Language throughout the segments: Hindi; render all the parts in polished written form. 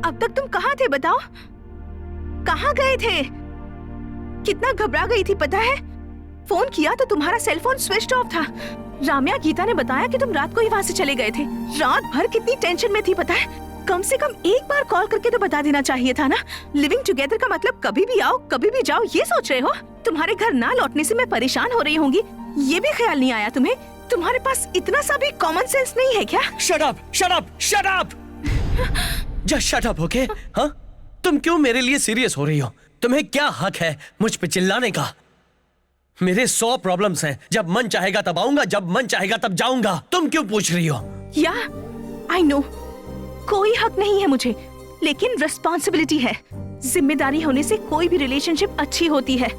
अब तक तुम कहाँ थे बताओ? कहाँ गए थे? कितना घबरा गई थी पता है? फोन किया तो तुम्हारा सेल फोन स्विच ऑफ था। राम्या गीता ने बताया कि तुम रात को ही वहाँ से चले गए थे। रात भर कितनी टेंशन में थी पता है? कम से कम एक बार कॉल करके तो बता देना चाहिए था ना। लिविंग टुगेदर का मतलब कभी भी आओ कभी भी जाओ ये सोच रहे हो? तुम्हारे घर ना लौटने से मैं परेशान हो रही होंगी ये भी ख्याल नहीं आया तुम्हें? तुम्हारे पास इतना सा भी कॉमन सेंस नहीं है क्या? Shut up, shut up, shut up! Just shut up, okay? हाँ? तुम क्यों मेरे लिए सीरियस हो रही हो? तुम्हें क्या हक है मुझ पे चिल्लाने का? मेरे 100 प्रॉब्लम्स हैं। जब मन चाहेगा तब आऊंगा, जब मन चाहेगा तब जाऊंगा। तुम क्यों पूछ रही हो? या आई नो कोई हक नहीं है मुझे, लेकिन रिस्पॉन्सिबिलिटी है। जिम्मेदारी होने से कोई भी रिलेशनशिप अच्छी होती है।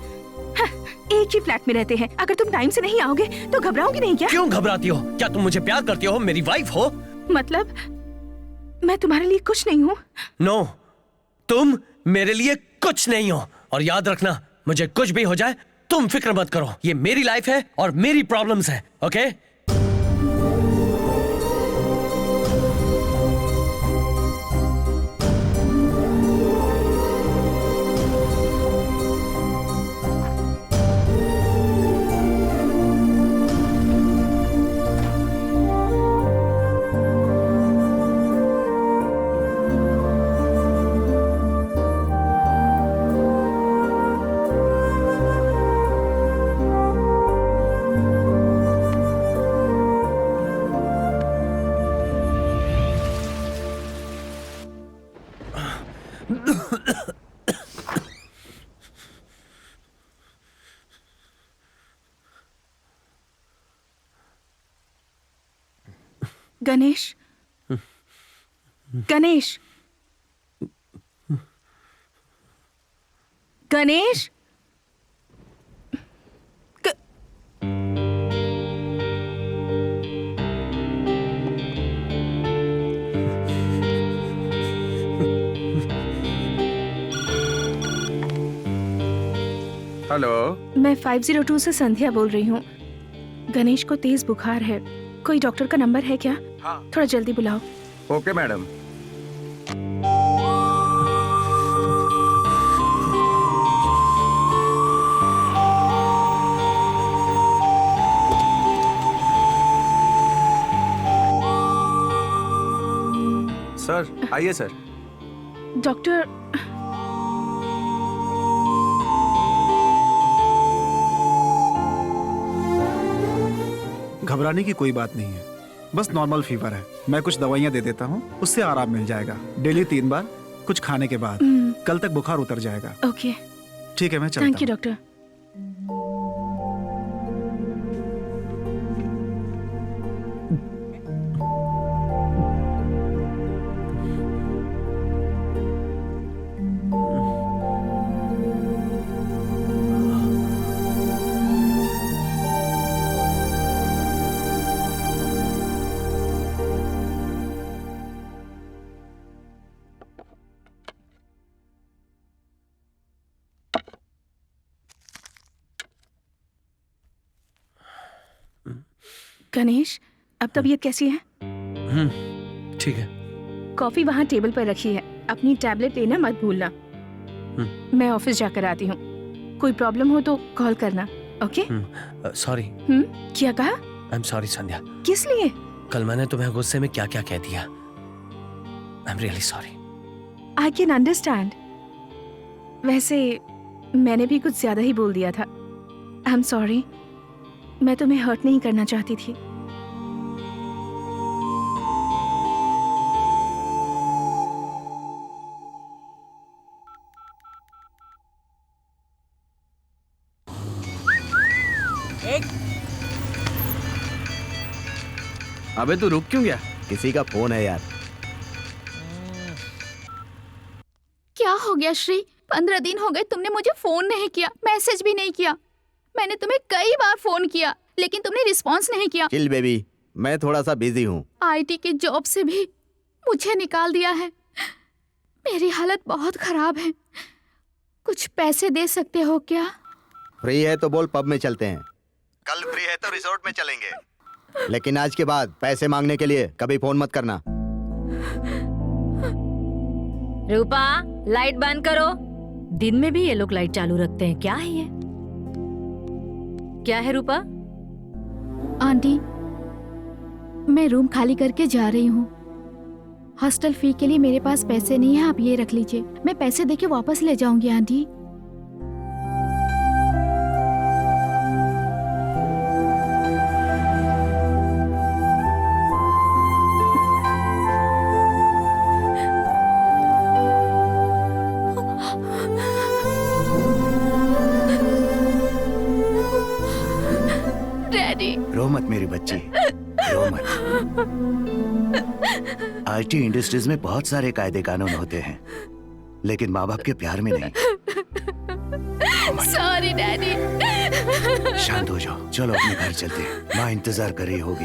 हाँ, एक ही फ्लैट में रहते हैं। अगर तुम टाइम से नहीं आओगे तो घबराओगी नहीं क्या? क्यों घबराती हो? क्या तुम मुझे प्यार करती हो? मेरी वाइफ हो? मतलब मैं तुम्हारे लिए कुछ नहीं हूँ? नो, तुम मेरे लिए कुछ नहीं हो। और याद रखना, मुझे कुछ भी हो जाए तुम फिक्र मत करो। ये मेरी लाइफ है और मेरी प्रॉब्लम्स है, ओके? गणेश, गणेश, गणेश, हेलो, मैं 502 से संध्या बोल रही हूँ। गणेश को तेज बुखार है, कोई डॉक्टर का नंबर है क्या? हाँ। थोड़ा जल्दी बुलाओ। Okay madam. सर आइए सर। डॉक्टर, घबराने की कोई बात नहीं है, बस नॉर्मल फीवर है। मैं कुछ दवाइयाँ दे देता हूँ, उससे आराम मिल जाएगा। डेली 3 बार, कुछ खाने के बाद। कल तक बुखार उतर जाएगा। ओके, ठीक है, मैं चलता थैंक यू हूँ। डॉक्टर। गणेश, अब तबीयत कैसी है? ठीक है। कॉफी वहाँ टेबल पर रखी है, अपनी टैबलेट लेना मत भूलना। मैं ऑफिस जाकर आती हूँ, कोई प्रॉब्लम हो तो कॉल करना, ओके? सॉरी। क्या कहा? आई एम सॉरी संध्या। किस लिए? कल मैंने तुम्हें गुस्से में क्या क्या कह दिया। I am really sorry. I can understand. वैसे मैंने भी कुछ ज्यादा ही बोल दिया था। आई एम सॉरी, मैं तुम्हें हर्ट नहीं करना चाहती थी। अबे तू रुक क्यों गया? किसी का फोन है यार। क्या हो गया श्री? 15 दिन हो गए तुमने मुझे फोन नहीं किया, मैसेज भी नहीं किया। मैंने तुम्हें कई बार फोन किया लेकिन तुमने रिस्पॉन्स नहीं किया। चिल बेबी, मैं थोड़ा सा बिजी हूँ। आईटी की जॉब से भी मुझे निकाल दिया है। मेरी हालत बहुत खराब है, कुछ पैसे दे सकते हो क्या? फ्री है तो बोल, पब में चलते हैं। कल फ्री है तो रिसोर्ट में चलेंगे, लेकिन आज के बाद पैसे मांगने के लिए कभी फोन मत करना। रूपा, लाइट बंद करो। दिन में भी ये लोग लाइट चालू रखते हैं, क्या है ये? क्या है रूपा? आंटी, मैं रूम खाली करके जा रही हूँ। हॉस्टल फी के लिए मेरे पास पैसे नहीं है, आप ये रख लीजिए। मैं पैसे देके वापस ले जाऊंगी आंटी। डैडी, रो मत मेरी बच्ची, रो मत। आईटी इंडस्ट्रीज में बहुत सारे कायदे कानून होते हैं, लेकिन माँ बाप के प्यार में नहीं। Sorry daddy. शांत हो जाओ, चलो अपने घर चलते हैं। माँ इंतजार कर रही होगी।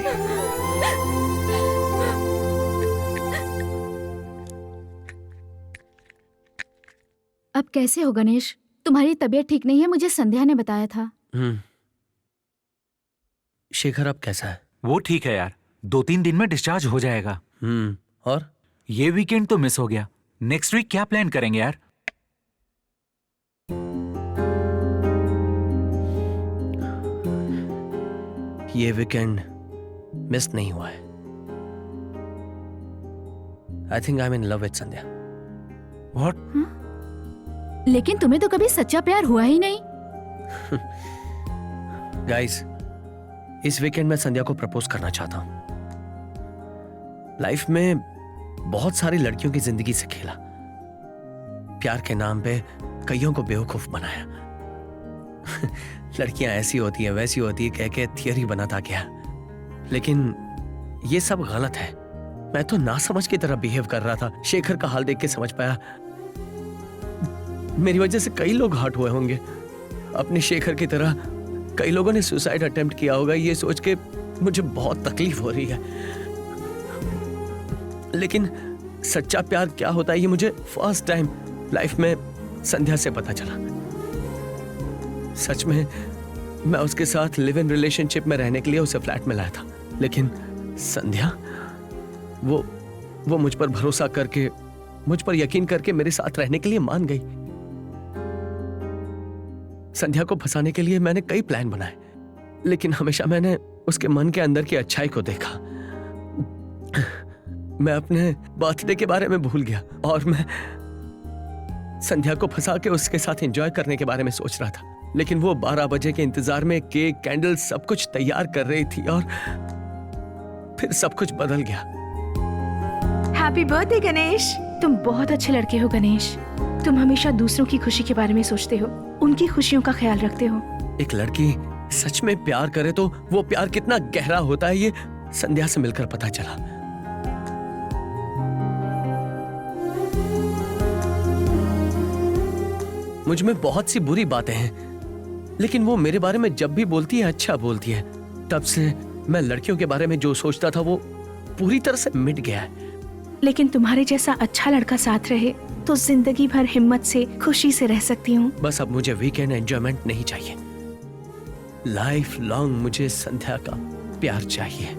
अब कैसे हो गणेश? तुम्हारी तबीयत ठीक नहीं है, मुझे संध्या ने बताया था। शेखर अब कैसा है? वो ठीक है यार, 2-3 दिन में डिस्चार्ज हो जाएगा। और ये वीकेंड तो मिस हो गया। नेक्स्ट वीक क्या प्लान करेंगे यार? ये वीकेंड मिस नहीं हुआ है। I think I am in love with Sandhya. What? लेकिन तुम्हें तो कभी सच्चा प्यार हुआ ही नहीं। गाइस, इस वीकेंड मैं संध्या को प्रपोज करना चाहता हूं। लाइफ में बहुत सारी लड़कियों की जिंदगी से खेला, प्यार के नाम पे कईयों को बेवकूफ बनाया। लड़कियां ऐसी होती है वैसी होती है कह के थियरी बनाता गया, लेकिन ये सब गलत है। मैं तो नासमझ की तरह बिहेव कर रहा था। शेखर का हाल देख के समझ पाया मेरी वजह से कई लोग हर्ट हुए होंगे। अपने शेखर की तरह कई लोगों ने सुसाइड अटेम्प्ट किया होगा, ये सोच के मुझे बहुत तकलीफ हो रही है। लेकिन सच्चा प्यार क्या होता है ये मुझे फर्स्ट टाइम लाइफ में संध्या से पता चला। सच में मैं उसके साथ लिव इन रिलेशनशिप में रहने के लिए उसे फ्लैट में लाया था, लेकिन संध्या वो मुझ पर भरोसा करके, मुझ पर यकीन करके मेरे साथ रहने के लिए मान गई। संध्या को फंसाने के लिए मैंने कई प्लान बनाए, लेकिन हमेशा मैंने उसके मन के अंदर की अच्छाई को देखा। मैं अपने बर्थडे के बारे में भूल गया और मैं संध्या को फंसा के उसके साथ एंजॉय करने के बारे में सोच रहा था। लेकिन वो 12 बजे के इंतजार में केक, कैंडल सब कुछ तैयार कर रही थी और फिर सब कुछ बदल गया। Happy birthday Ganesh. तुम बहुत अच्छे लड़के हो गणेश। तुम हमेशा दूसरों की खुशी के बारे में सोचते हो, उनकी खुशियों का ख्याल रखते हो। एक लड़की सच में प्यार करे तो वो प्यार कितना गहरा होता है ये संध्या से मिलकर पता चला। मुझ में बहुत सी बुरी बातें हैं, लेकिन वो मेरे बारे में जब भी बोलती है अच्छा बोलती है। तब से मैं लड़कियों के बारे में जो सोचता था वो पूरी तरह से मिट गया है। लेकिन तुम्हारे जैसा अच्छा लड़का साथ रहे तो जिंदगी भर हिम्मत से, खुशी से रह सकती हूँ। बस अब मुझे वीकेंड एंजॉयमेंट नहीं चाहिए, लाइफ लॉन्ग मुझे संध्या का प्यार चाहिए।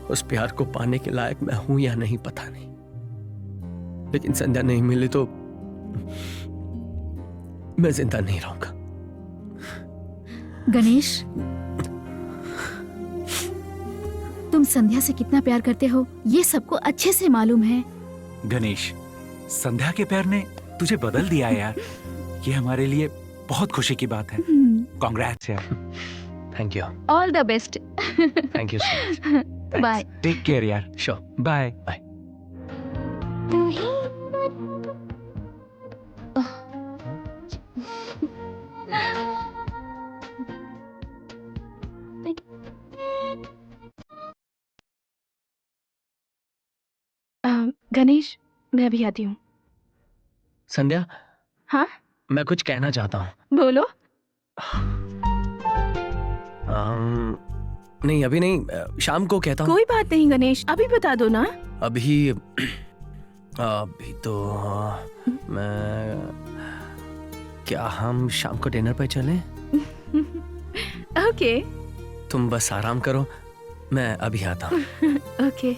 उस प्यार को पाने के लायक मैं हूं या नहीं पता नहीं, लेकिन संध्या नहीं मिले तो मैं जिंदा नहीं रहूंगा। गणेश, तुम संध्या से कितना प्यार करते हो ये सबको अच्छे से मालूम है। गणेश, संध्या के प्यार ने तुझे बदल दिया है यार। ये हमारे लिए बहुत खुशी की बात है। कांग्रेट्स यार। Thank you, all the best. Thank you so much. Bye. Take care यार। Sure, bye bye. गणेश, मैं अभी आती हूँ। संध्या, हाँ मैं कुछ कहना चाहता हूँ। बोलो। नहीं अभी नहीं, शाम को कहता हूँ। कोई बात नहीं गणेश, अभी बता दो ना। अभी तो मैं, क्या हम शाम को डिनर पे चलें? ओके। तुम बस आराम करो, मैं अभी आता हूँ। ओके।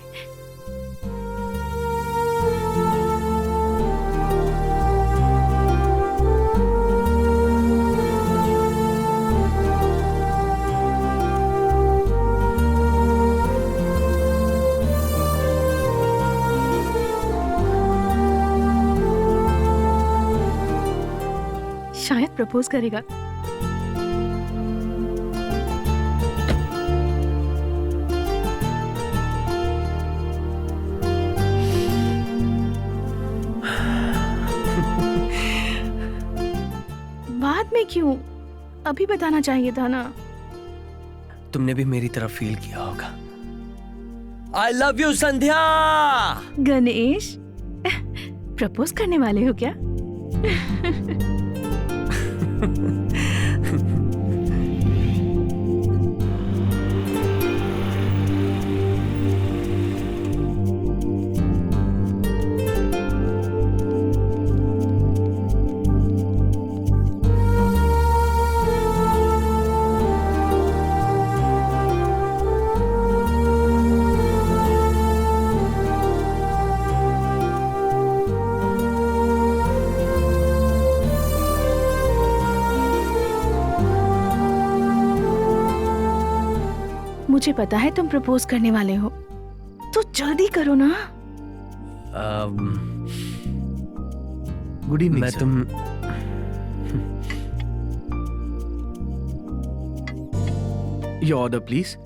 प्रपोज करेगा। बाद में क्यों? अभी बताना चाहिए था ना। तुमने भी मेरी तरफ फील किया होगा। I love you Sandhya. Ganesh, propose करने वाले हो क्या? मुझे पता है तुम प्रपोज करने वाले हो, तो जल्दी करो ना। गुड इवनिंग मैं सर। तुम योर ऑर्डर प्लीज।